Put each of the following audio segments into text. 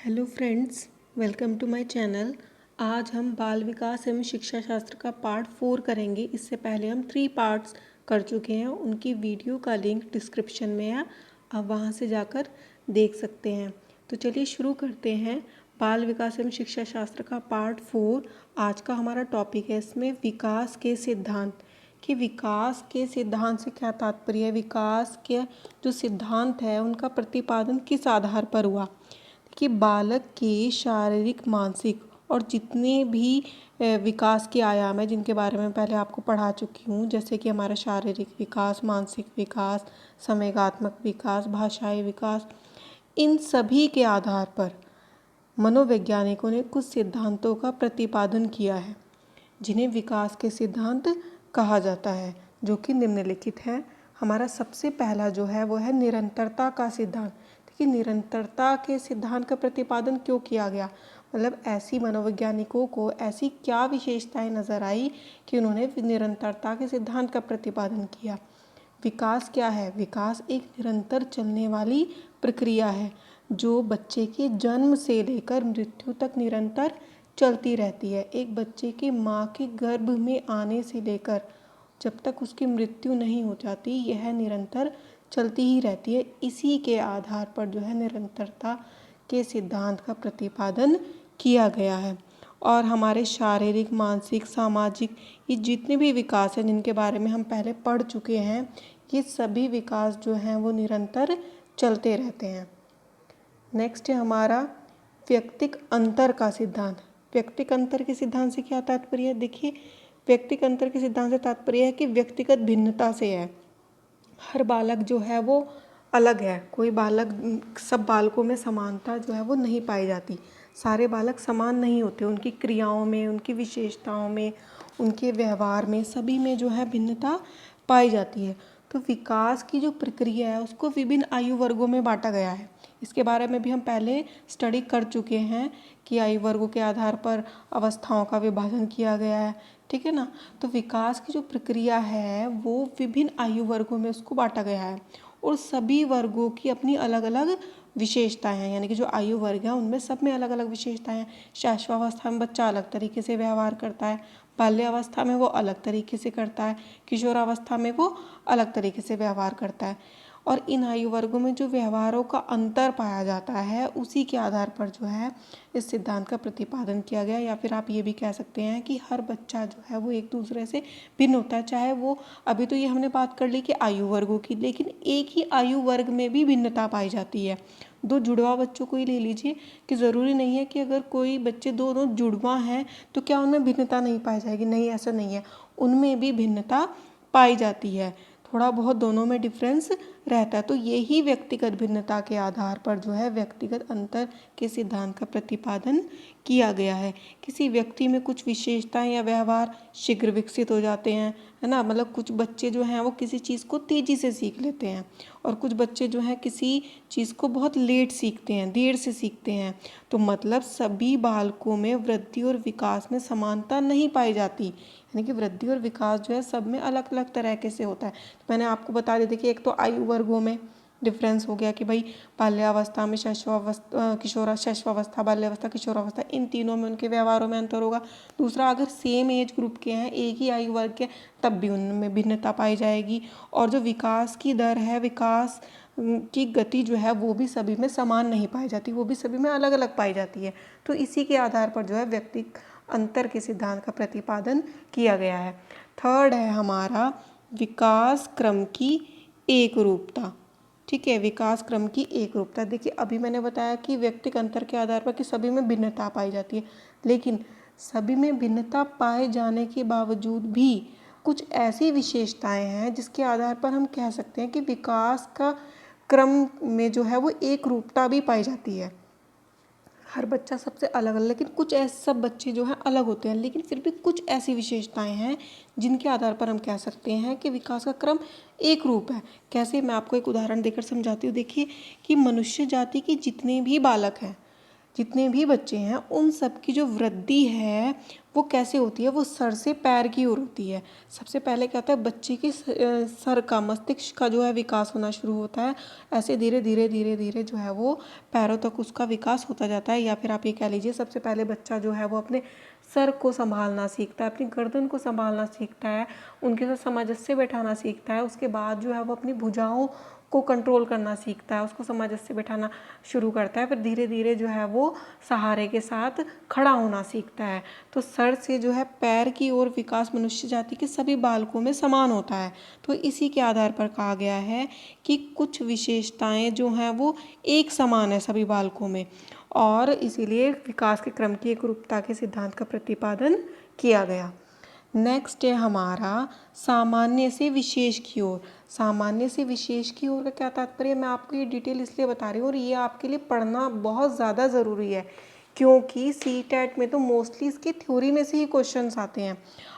Hello friends, welcome to my channel. आज हम बाल विकास एवं शिक्षा शास्त्र का पार्ट 4 करेंगे। इससे पहले हम 3 पार्ट्स कर चुके हैं। उनकी वीडियो का लिंक डिस्क्रिप्शन में है, आप वहां से जाकर देख सकते हैं। तो चलिए शुरू करते हैं। बाल विकास एवं शिक्षा शास्त्र का पार्ट 4 आज का हमारा टॉपिक है। इसमें विकास के सिद्धांत कि विकास के सिद्धांत से क्या तात्पर्य है, विकास के जो सिद्धांत है उनका प्रतिपादन किस आधार पर हुआ। कि बालक के शारीरिक, मानसिक और जितने भी विकास के आयाम हैं जिनके बारे में पहले आपको पढ़ा चुकी हूँ, जैसे कि हमारा शारीरिक विकास, मानसिक विकास, संवेगात्मक विकास, भाषाई विकास, इन सभी के आधार पर मनोवैज्ञानिकों ने कुछ सिद्धांतों का प्रतिपादन किया है जिन्हें विकास के सिद्धांत कहा जाता है, जो कि निम्नलिखित है। हमारा सबसे पहला जो है वो है निरंतरता का सिद्धांत। कि निरंतरता के सिद्धांत का प्रतिपादन क्यों किया गया, मतलब ऐसी मनोवैज्ञानिकों को ऐसी क्या विशेषताएं नजर आई कि उन्होंने निरंतरता के सिद्धांत का प्रतिपादन किया। विकास क्या है? विकास एक निरंतर चलने वाली प्रक्रिया है जो बच्चे के जन्म से लेकर मृत्यु तक निरंतर चलती रहती है। एक बच्चे के माँ के गर्भ में आने से लेकर जब तक उसकी मृत्यु नहीं हो जाती, यह निरंतर चलती ही रहती है। इसी के आधार पर जो है निरंतरता के सिद्धांत का प्रतिपादन किया गया है। और हमारे शारीरिक, मानसिक, सामाजिक, ये जितने भी विकास हैं जिनके बारे में हम पहले पढ़ चुके हैं, ये सभी विकास जो हैं वो निरंतर चलते रहते हैं। नेक्स्ट है हमारा व्यक्तिक अंतर का सिद्धांत। व्यक्तिक अंतर के सिद्धांत से क्या तात्पर्य है? देखिए, व्यक्तिक अंतर के सिद्धांत से तात्पर्य है कि व्यक्तिगत भिन्नता से है। हर बालक जो है वो अलग है। कोई बालक, सब बालकों में समानता जो है वो नहीं पाई जाती। सारे बालक समान नहीं होते। उनकी क्रियाओं में, उनकी विशेषताओं में, उनके व्यवहार में, सभी में जो है भिन्नता पाई जाती है। तो विकास की जो प्रक्रिया है उसको विभिन्न आयु वर्गों में बांटा गया है। इसके बारे में भी हम पहले स्टडी कर चुके हैं कि आयु वर्गों के आधार पर अवस्थाओं का विभाजन किया गया है, ठीक है ना। तो विकास की जो प्रक्रिया है वो विभिन्न आयु वर्गों में उसको बांटा गया है और सभी वर्गों की अपनी अलग अलग विशेषताएं हैं। यानी कि जो आयु वर्ग है उनमें सब में अलग अलग विशेषताएं हैं। शैशवावस्था में बच्चा अलग तरीके से व्यवहार करता है, बाल्यावस्था में वो अलग तरीके से करता है, किशोरावस्था में वो अलग तरीके से व्यवहार करता है। और इन आयु वर्गों में जो व्यवहारों का अंतर पाया जाता है उसी के आधार पर जो है इस सिद्धांत का प्रतिपादन किया गया। या फिर आप ये भी कह सकते हैं कि हर बच्चा जो है वो एक दूसरे से भिन्न होता है। चाहे वो, अभी तो ये हमने बात कर ली कि आयु वर्गों की, लेकिन एक ही आयु वर्ग में भी भिन्नता पाई जाती है। दो जुड़वा बच्चों को ही ले लीजिए कि ज़रूरी नहीं है कि अगर कोई बच्चे दोनों जुड़वा हैं तो क्या उनमें भिन्नता नहीं पाई जाएगी। नहीं, ऐसा नहीं है, उनमें भी भिन्नता पाई जाती है। थोड़ा बहुत दोनों में डिफरेंस रहता है। तो यही व्यक्तिगत भिन्नता के आधार पर जो है व्यक्तिगत अंतर के सिद्धांत का प्रतिपादन किया गया है। किसी व्यक्ति में कुछ विशेषताएं या व्यवहार शीघ्र विकसित हो जाते हैं, है ना। मतलब कुछ बच्चे जो हैं वो किसी चीज़ को तेज़ी से सीख लेते हैं और कुछ बच्चे जो हैं किसी चीज़ को बहुत लेट सीखते हैं, देर से सीखते हैं। तो मतलब सभी बालकों में वृद्धि और विकास में समानता नहीं पाई जाती। यानी कि वृद्धि और विकास जो है सब में अलग अलग तरीके से होता है। तो मैंने आपको बता दी थी कि एक तो आयु वर्गों में डिफरेंस हो गया कि भाई बाल्यावस्था में शैशवावस्था, बाल्यावस्था, किशोरावस्था, इन तीनों में उनके व्यवहारों में अंतर होगा। दूसरा, अगर सेम एज ग्रुप के हैं, एक ही आयु वर्ग के, तब भी उनमें भिन्नता पाई जाएगी। और जो विकास की दर है, विकास की गति जो है वो भी सभी में समान नहीं पाई जाती, वो भी सभी में अलग अलग पाई जाती है। तो इसी के आधार पर जो है व्यक्ति अंतर के सिद्धांत का प्रतिपादन किया गया है। थर्ड है हमारा विकास क्रम की एक रूपता। ठीक है, विकास क्रम की एक रूपता। देखिए, अभी मैंने बताया कि व्यक्तिगत अंतर के आधार पर कि सभी में भिन्नता पाई जाती है, लेकिन सभी में भिन्नता पाए जाने के बावजूद भी कुछ ऐसी विशेषताएं हैं जिसके आधार पर हम कह सकते हैं कि विकास का क्रम में जो है वो एक रूपता भी पाई जाती है। हर बच्चा सबसे अलग अलग, लेकिन कुछ ऐसे सब बच्चे जो हैं अलग होते हैं, लेकिन फिर भी कुछ ऐसी विशेषताएं हैं जिनके आधार पर हम कह सकते हैं कि विकास का क्रम एक रूप है। कैसे, मैं आपको एक उदाहरण देकर समझाती हूँ। देखिए कि मनुष्य जाति के जितने भी बालक हैं, जितने भी बच्चे हैं उन सब की जो वृद्धि है वो कैसे होती है, वो सर से पैर की ओर होती है। सबसे पहले क्या होता है, बच्चे की सर का, मस्तिष्क का जो है विकास होना शुरू होता है। ऐसे धीरे धीरे धीरे धीरे जो है वो पैरों तक उसका विकास होता जाता है। या फिर आप ये कह लीजिए, सबसे पहले बच्चा जो है वो अपने सर को संभालना सीखता है, अपनी गर्दन को संभालना सीखता है, उनके साथ सामंजस्य बैठाना सीखता है। उसके बाद जो है वो अपनी भुजाओं को कंट्रोल करना सीखता है, उसको सामंजस्य बैठाना शुरू करता है। फिर धीरे धीरे जो है वो सहारे के साथ खड़ा होना सीखता है। तो सर से जो है पैर की ओर विकास मनुष्य जाति के सभी बालकों में समान होता है। तो इसी के आधार पर कहा गया है कि कुछ विशेषताएं जो हैं वो एक समान है सभी बालकों में, और इसीलिए विकास के क्रम की एकरूपता के सिद्धांत का प्रतिपादन किया गया। नेक्स्ट है हमारा सामान्य से विशेष की ओर। सामान्य से विशेष की ओर का क्या तात्पर्य, मैं आपको ये डिटेल इसलिए बता रही हूँ और ये आपके लिए पढ़ना बहुत ज़्यादा ज़रूरी है, क्योंकि CTET में तो मोस्टली इसके थ्योरी में से ही क्वेश्चंस आते हैं।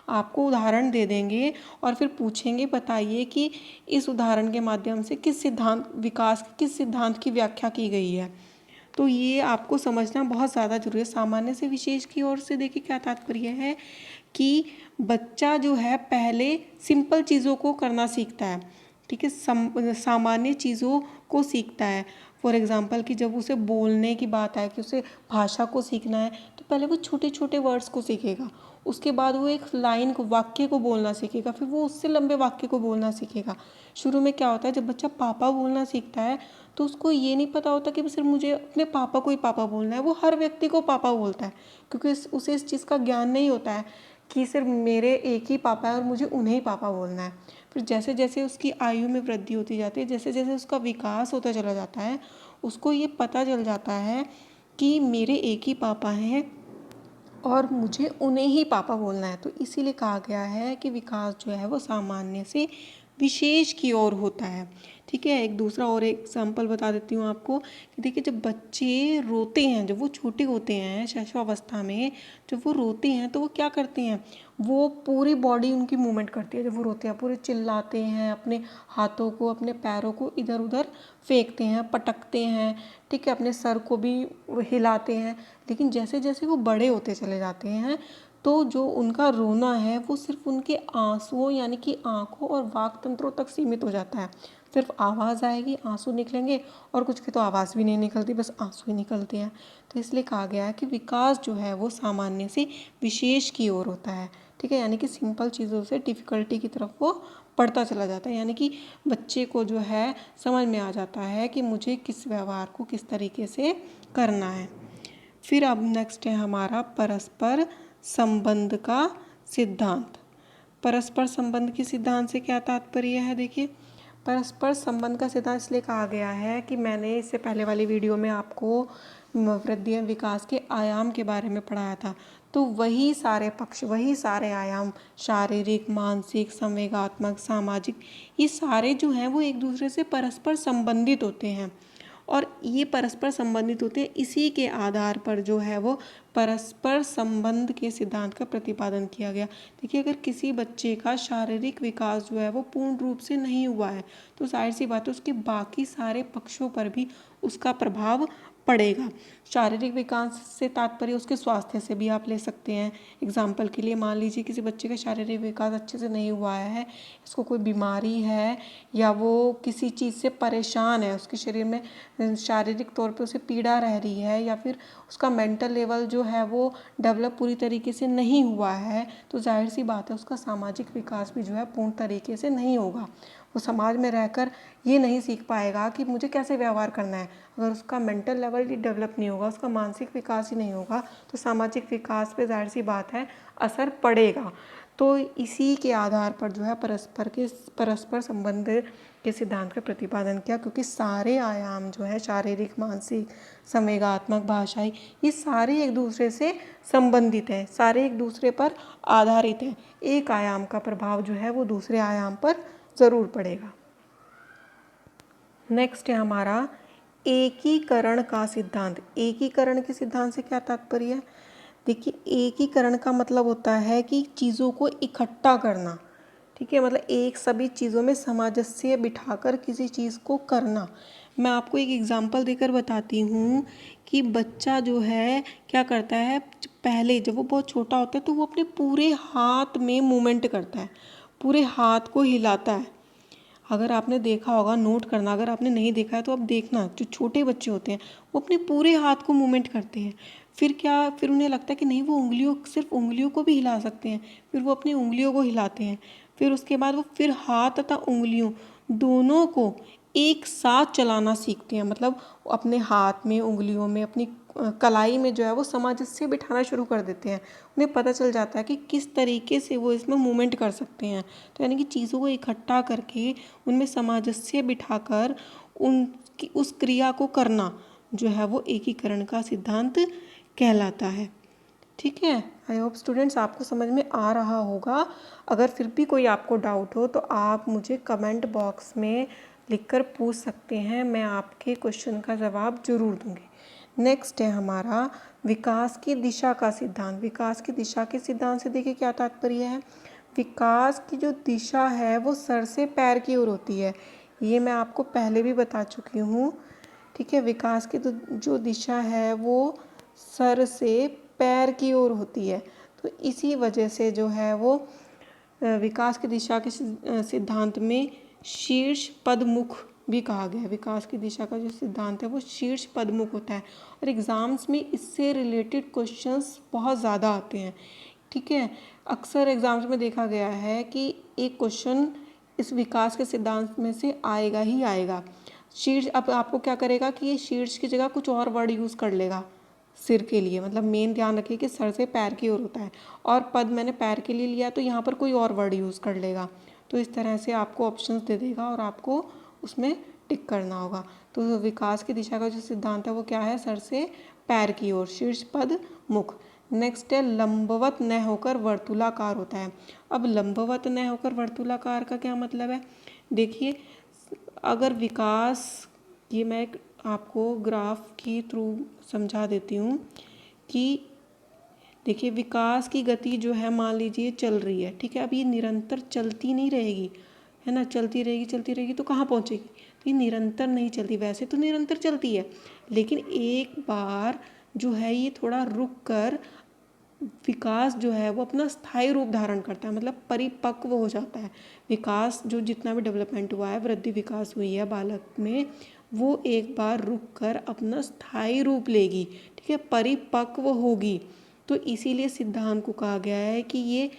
आपको उदाहरण दे देंगे और फिर पूछेंगे बताइए कि इस उदाहरण के माध्यम से किस सिद्धांत, विकास के किस सिद्धांत की व्याख्या की गई है। तो ये आपको समझना बहुत ज़्यादा जरूरी है। सामान्य से विशेष की ओर से देखिए क्या तात्पर्य है कि बच्चा जो है पहले सिंपल चीज़ों को करना सीखता है, ठीक है, सामान्य चीज़ों को सीखता है। फॉर एग्ज़ाम्पल कि जब उसे बोलने की बात आए, कि उसे भाषा को सीखना है, तो पहले वो छोटे छोटे वर्ड्स को सीखेगा, उसके बाद वो एक लाइन को, वाक्य को बोलना सीखेगा, फिर वो उससे लंबे वाक्य को बोलना सीखेगा। शुरू में क्या होता है, जब बच्चा पापा बोलना सीखता है तो उसको ये नहीं पता होता कि सिर्फ मुझे अपने पापा को ही पापा बोलना है, वो हर व्यक्ति को पापा बोलता है, क्योंकि उसे इस चीज़ का ज्ञान नहीं होता है कि सिर्फ मेरे एक ही पापा है और मुझे उन्हें ही पापा बोलना है। फिर जैसे जैसे उसकी आयु में वृद्धि होती जाती है, जैसे जैसे उसका विकास होता चला जाता है, उसको ये पता चल जाता है कि मेरे एक ही पापा हैं और मुझे उन्हें ही पापा बोलना है। तो इसीलिए कहा गया है कि विकास जो है वो सामान्य से विशेष की ओर होता है, ठीक है। एक दूसरा और एग्जाम्पल बता देती हूँ आपको कि देखिए, जब बच्चे रोते हैं, जब वो छोटे होते हैं शैशवावस्था में, जब वो रोते हैं तो वो क्या करते हैं, वो पूरी बॉडी उनकी मूवमेंट करती है। जब वो रोते हैं पूरे चिल्लाते हैं, अपने हाथों को, अपने पैरों को इधर उधर फेंकते हैं, पटकते हैं, ठीक है, अपने सर को भी हिलाते हैं। लेकिन जैसे जैसे वो बड़े होते चले जाते हैं तो जो उनका रोना है वो सिर्फ उनके आंसुओं यानी कि आंखों और वाक तंत्रों तक सीमित हो जाता है। सिर्फ आवाज़ आएगी, आंसू निकलेंगे, और कुछ की तो आवाज़ भी नहीं निकलती, बस आंसू ही निकलते हैं। तो इसलिए कहा गया है कि विकास जो है वो सामान्य से विशेष की ओर होता है, ठीक है, यानी कि सिंपल चीज़ों से डिफ़िकल्टी की तरफ वो बढ़ता चला जाता है। यानी कि बच्चे को जो है समझ में आ जाता है कि मुझे किस व्यवहार को किस तरीके से करना है। फिर अब नेक्स्ट है हमारा परस्पर संबंध का सिद्धांत। परस्पर संबंध के सिद्धांत से क्या तात्पर्य है, देखिए, परस्पर संबंध का सिद्धांत इसलिए कहा गया है कि मैंने इससे पहले वाली वीडियो में आपको वृद्धि एवं विकास के आयाम के बारे में पढ़ाया था। तो वही सारे पक्ष, वही सारे आयाम, शारीरिक, मानसिक, संवेगात्मक, सामाजिक, ये सारे जो हैं वो एक दूसरे से परस्पर संबंधित होते हैं, और ये परस्पर संबंधित होते हैं। इसी के आधार पर जो है वो परस्पर संबंध के सिद्धांत का प्रतिपादन किया गया। देखिए, अगर किसी बच्चे का शारीरिक विकास जो है वो पूर्ण रूप से नहीं हुआ है तो जाहिर सी बात है उसके बाकी सारे पक्षों पर भी उसका प्रभाव पड़ेगा। शारीरिक विकास से तात्पर्य उसके स्वास्थ्य से भी आप ले सकते हैं। एग्जाम्पल के लिए मान लीजिए किसी बच्चे का शारीरिक विकास अच्छे से नहीं हुआ है, इसको कोई बीमारी है या वो किसी चीज़ से परेशान है, उसके शरीर में शारीरिक तौर पे उसे पीड़ा रह रही है, या फिर उसका मेंटल लेवल जो है वो डेवलप पूरी तरीके से नहीं हुआ है, तो जाहिर सी बात है उसका सामाजिक विकास भी जो है पूर्ण तरीके से नहीं होगा। वो समाज में रहकर ये नहीं सीख पाएगा कि मुझे कैसे व्यवहार करना है। अगर उसका मेंटल लेवल ही डेवलप नहीं होगा, उसका मानसिक विकास ही नहीं होगा, तो सामाजिक विकास पे जाहिर सी बात है असर पड़ेगा। तो इसी के आधार पर जो है परस्पर संबंध के सिद्धांत का प्रतिपादन किया, क्योंकि सारे आयाम जो है शारीरिक, मानसिक, संवेगात्मक, भाषाई, ये सारे एक दूसरे से संबंधित हैं, सारे एक दूसरे पर आधारित हैं। एक आयाम का प्रभाव जो है वो दूसरे आयाम पर ज़रूर पड़ेगा। नेक्स्ट है हमारा एकीकरण का सिद्धांत। एकीकरण के सिद्धांत से क्या तात्पर्य है, देखिए, एकीकरण का मतलब होता है कि चीज़ों को इकट्ठा करना, ठीक है, मतलब एक सभी चीज़ों में सामंजस्य बिठाकर किसी चीज़ को करना। मैं आपको एक एग्जांपल देकर बताती हूँ कि बच्चा जो है क्या करता है, पहले जब वो बहुत छोटा होता है तो वो अपने पूरे हाथ में मूवमेंट करता है, पूरे हाथ को हिलाता है। अगर आपने देखा होगा, नोट करना, अगर आपने नहीं देखा है तो आप देखना, जो छोटे बच्चे होते हैं वो अपने पूरे हाथ को मूवमेंट करते हैं। फिर उन्हें लगता है कि नहीं, वो सिर्फ उंगलियों को भी हिला सकते हैं, फिर वो अपनी उंगलियों को हिलाते हैं। फिर उसके बाद वो फिर हाथ तथा उंगलियों दोनों को एक साथ चलाना सीखते हैं, मतलब अपने हाथ में, उंगलियों में, अपनी कलाई में जो है वो सामंजस्य बिठाना शुरू कर देते हैं। उन्हें पता चल जाता है कि किस तरीके से वो इसमें मूवमेंट कर सकते हैं। तो यानी कि चीज़ों को इकट्ठा करके उनमें सामंजस्य बिठाकर उनकी उस क्रिया को करना जो है वो एकीकरण का सिद्धांत कहलाता है। ठीक है, आई होप स्टूडेंट्स आपको समझ में आ रहा होगा। अगर फिर भी कोई आपको डाउट हो तो आप मुझे कमेंट बॉक्स में लिखकर पूछ सकते हैं, मैं आपके क्वेश्चन का जवाब जरूर दूंगी। नेक्स्ट है हमारा विकास की दिशा का सिद्धांत। विकास की दिशा के सिद्धांत से देखिए क्या तात्पर्य है। विकास की जो दिशा है वो सर से पैर की ओर होती है, ये मैं आपको पहले भी बता चुकी हूँ। ठीक है, विकास की जो दिशा है वो सर से पैर की ओर होती है। तो इसी वजह से जो है वो विकास की दिशा के सिद्धांत में शीर्ष पदमुख भी कहा गया है। विकास की दिशा का जो सिद्धांत है वो शीर्ष पदमुख होता है, और एग्ज़ाम्स में इससे रिलेटेड क्वेश्चंस बहुत ज़्यादा आते हैं। ठीक है, अक्सर एग्ज़ाम्स में देखा गया है कि एक क्वेश्चन इस विकास के सिद्धांत में से आएगा ही आएगा। शीर्ष, अब आपको क्या करेगा कि ये शीर्ष की जगह कुछ और वर्ड यूज़ कर लेगा सिर के लिए, मतलब मेन ध्यान रखिए कि सर से पैर की ओर होता है, और पद मैंने पैर के लिए लिया तो यहाँ पर कोई और वर्ड यूज़ कर लेगा। तो इस तरह से आपको ऑप्शंस दे देगा और आपको उसमें टिक करना होगा। तो विकास की दिशा का जो सिद्धांत है वो क्या है, सर से पैर की ओर, शीर्ष पद मुख। नेक्स्ट है लंबवत न होकर वर्तुलाकार होता है। अब लंबवत न होकर वर्तुलाकार का क्या मतलब है, देखिए अगर विकास, ये मैं आपको ग्राफ के थ्रू समझा देती हूँ कि देखिए विकास की गति जो है, मान लीजिए चल रही है, ठीक है, अब ये निरंतर चलती नहीं रहेगी, है ना, चलती रहेगी तो कहाँ पहुँचेगी, तो ये निरंतर नहीं चलती। वैसे तो निरंतर चलती है, लेकिन एक बार जो है ये थोड़ा रुक कर विकास जो है वो अपना स्थायी रूप धारण करता है, मतलब परिपक्व हो जाता है। विकास जो जितना भी डेवलपमेंट हुआ है, वृद्धि विकास हुई है बालक में, वो एक बार रुक कर अपना स्थायी रूप लेगी, ठीक है, परिपक्व होगी। तो इसीलिए सिद्धांत को कहा गया है कि ये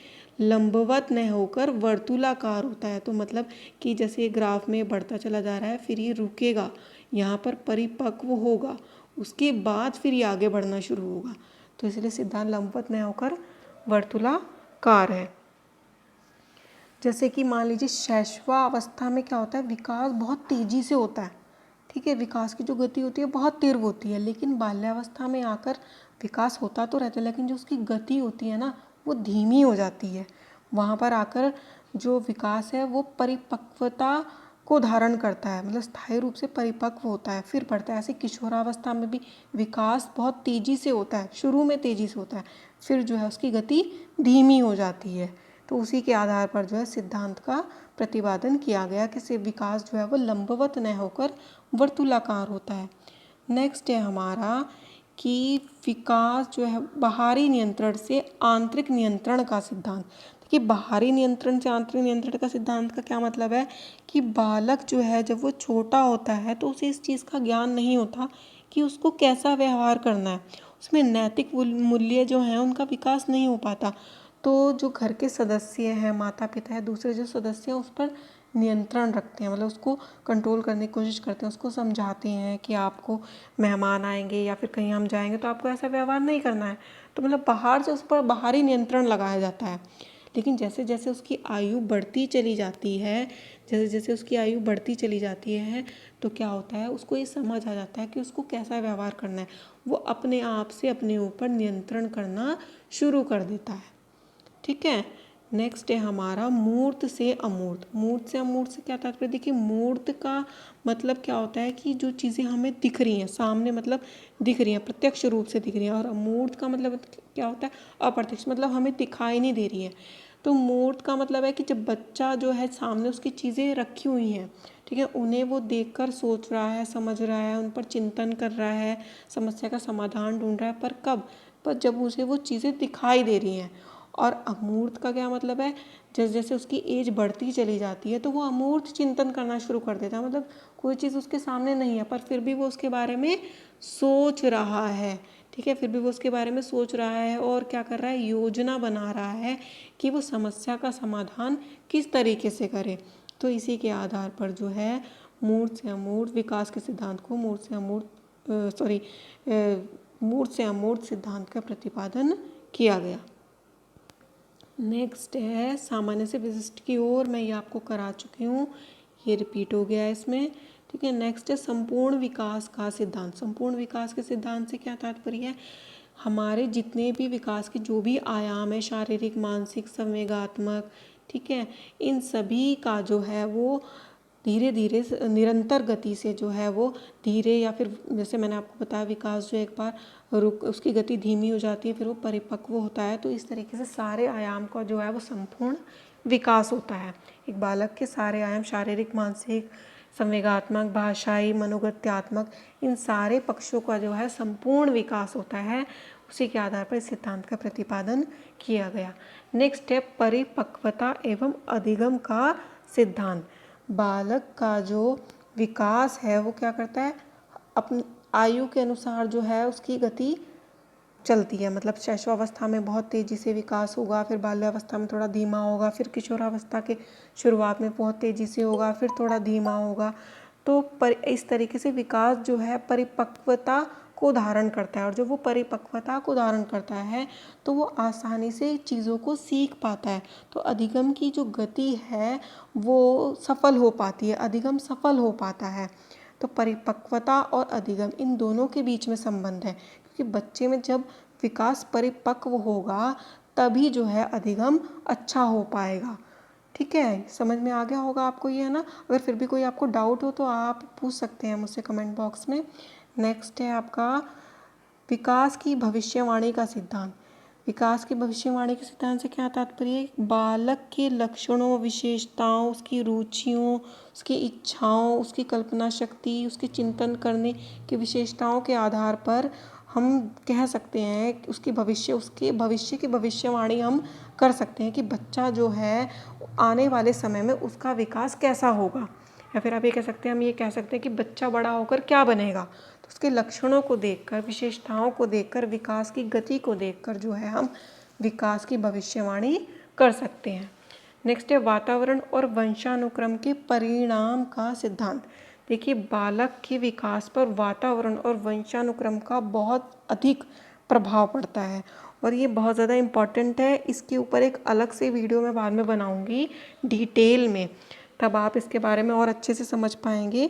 लंबवत न होकर वर्तुलाकार होता है। तो मतलब कि जैसे ग्राफ में बढ़ता चला जा रहा है, फिर ये रुकेगा, यहाँ पर परिपक्व होगा, उसके बाद फिर ये आगे बढ़ना शुरू होगा। तो इसलिए सिद्धांत लंबवत न होकर वर्तुलाकार है। जैसे कि मान लीजिए शैशवावस्था में क्या होता है, विकास बहुत तेजी से होता है, ठीक है, विकास की जो गति होती है बहुत तीव्र होती है। लेकिन बाल्यावस्था में आकर विकास होता तो रहता है, लेकिन जो उसकी गति होती है ना वो धीमी हो जाती है। वहाँ पर आकर जो विकास है वो परिपक्वता को धारण करता है, मतलब स्थायी रूप से परिपक्व होता है, फिर बढ़ता है। ऐसे किशोरावस्था में भी विकास बहुत तेज़ी से होता है, शुरू में तेज़ी से होता है, फिर जो है उसकी गति धीमी हो जाती है। तो उसी के आधार पर जो है सिद्धांत का प्रतिपादन किया गया कि विकास जो है वो लंबवत न होकर वर्तुलाकार होता है। नेक्स्ट है हमारा कि विकास जो है बाहरी नियंत्रण से आंतरिक नियंत्रण का सिद्धांत। देखिए बाहरी नियंत्रण से आंतरिक नियंत्रण का सिद्धांत का क्या मतलब है कि बालक जो है जब वो छोटा होता है तो उसे इस चीज़ का ज्ञान नहीं होता कि उसको कैसा व्यवहार करना है, उसमें नैतिक मूल्य जो हैं उनका विकास नहीं हो पाता। तो जो घर के सदस्य हैं, माता पिता है, दूसरे जो सदस्य हैं उस पर नियंत्रण रखते हैं, मतलब उसको कंट्रोल करने की कोशिश करते हैं, उसको समझाते हैं कि आपको मेहमान आएंगे या फिर कहीं हम जाएंगे तो आपको ऐसा व्यवहार नहीं करना है। तो मतलब बाहर से उस पर बाहरी नियंत्रण लगाया जाता है। लेकिन जैसे जैसे उसकी आयु बढ़ती चली जाती है, जैसे जैसे उसकी आयु बढ़ती चली जाती है तो क्या होता है, उसको ये समझ आ जाता है कि उसको कैसा व्यवहार करना है, वो अपने आप से अपने ऊपर नियंत्रण करना शुरू कर देता है। ठीक है, नेक्स्ट है हमारा मूर्त से अमूर्त। मूर्त से अमूर्त से क्या तात्पर्य, देखिए मूर्त का मतलब क्या होता है कि जो चीज़ें हमें दिख रही हैं सामने, मतलब दिख रही हैं, प्रत्यक्ष रूप से दिख रही हैं, और अमूर्त का मतलब क्या होता है, अप्रत्यक्ष, मतलब हमें दिखाई नहीं दे रही है। तो मूर्त का मतलब है कि जब बच्चा जो है सामने उसकी चीज़ें रखी हुई हैं, ठीक है, उन्हें वो देखकर सोच रहा है, समझ रहा है, उन पर चिंतन कर रहा है, समस्या का समाधान ढूंढ रहा है, पर कब? पर जब उसे वो चीज़ें दिखाई दे रही हैं। और अमूर्त का क्या मतलब है? जैसे जैसे उसकी एज बढ़ती चली जाती है तो वो अमूर्त चिंतन करना शुरू कर देता है, मतलब कोई चीज़ उसके सामने नहीं है पर फिर भी वो उसके बारे में सोच रहा है, ठीक है, फिर भी वो उसके बारे में सोच रहा है और क्या कर रहा है, योजना बना रहा है कि वो समस्या का समाधान किस तरीके से करे। तो इसी के आधार पर जो है मूर्त से अमूर्त विकास के सिद्धांत को मूर्त से अमूर्त सिद्धांत का प्रतिपादन किया गया। नेक्स्ट है सामान्य से विशिष्ट की ओर, मैं ये आपको करा चुकी हूँ, ये रिपीट हो गया है इसमें, ठीक है। नेक्स्ट है संपूर्ण विकास का सिद्धांत। संपूर्ण विकास के सिद्धांत से क्या तात्पर्य है? हमारे जितने भी विकास के जो भी आयाम है, शारीरिक, मानसिक, संवेगात्मक, ठीक है, इन सभी का जो है वो धीरे धीरे निरंतर गति से जो है वो धीरे, या फिर जैसे मैंने आपको बताया विकास जो एक बार उसकी गति धीमी हो जाती है फिर वो परिपक्व होता है, तो इस तरीके से सारे आयाम का जो है वो संपूर्ण विकास होता है। एक बालक के सारे आयाम शारीरिक, मानसिक, संवेगात्मक, भाषाई, मनोगत्यात्मक, इन सारे पक्षों का जो है संपूर्ण विकास होता है। उसी के आधार पर इस सिद्धांत का प्रतिपादन किया गया। नेक्स्ट है परिपक्वता एवं अधिगम का सिद्धांत। बालक का जो विकास है वो क्या करता है, अपनी आयु के अनुसार जो है उसकी गति चलती है, मतलब शैशवावस्था में बहुत तेज़ी से विकास होगा, फिर बाल्यावस्था में थोड़ा धीमा होगा, फिर किशोरावस्था के शुरुआत में बहुत तेज़ी से होगा, फिर थोड़ा धीमा होगा। तो इस तरीके से विकास जो है परिपक्वता को धारण करता है, और जब वो परिपक्वता को धारण करता है तो वो आसानी से चीज़ों को सीख पाता है। तो अधिगम की जो गति है वो सफल हो पाती है, अधिगम सफल हो पाता है। तो परिपक्वता और अधिगम इन दोनों के बीच में संबंध है, क्योंकि बच्चे में जब विकास परिपक्व होगा तभी जो है अधिगम अच्छा हो पाएगा। ठीक है, समझ में आ गया होगा आपको ये, है ना। अगर फिर भी कोई आपको डाउट हो तो आप पूछ सकते हैं मुझसे कमेंट बॉक्स में। नेक्स्ट है आपका विकास की भविष्यवाणी का सिद्धांत। विकास की भविष्यवाणी के सिद्धांत से क्या तात्पर्य है? बालक के लक्षणों, विशेषताओं, उसकी रुचियों, उसकी इच्छाओं, उसकी कल्पना शक्ति, उसके चिंतन करने की विशेषताओं के आधार पर हम कह सकते हैं उसके भविष्य की भविष्यवाणी हम कर सकते हैं कि बच्चा जो है आने वाले समय में उसका विकास कैसा होगा। या फिर आप ये कह सकते हैं, हम ये कह सकते हैं कि बच्चा बड़ा होकर क्या बनेगा। तो उसके लक्षणों को देखकर, विशेषताओं को देखकर, विकास की गति को देखकर जो है हम विकास की भविष्यवाणी कर सकते हैं। नेक्स्ट है वातावरण और वंशानुक्रम के परिणाम का सिद्धांत। देखिए, बालक के विकास पर वातावरण और वंशानुक्रम का बहुत अधिक प्रभाव पड़ता है और ये बहुत ज़्यादा इम्पॉर्टेंट है। इसके ऊपर एक अलग से वीडियो मैं बाद में बनाऊंगी डिटेल में, तब आप इसके बारे में और अच्छे से समझ पाएंगे।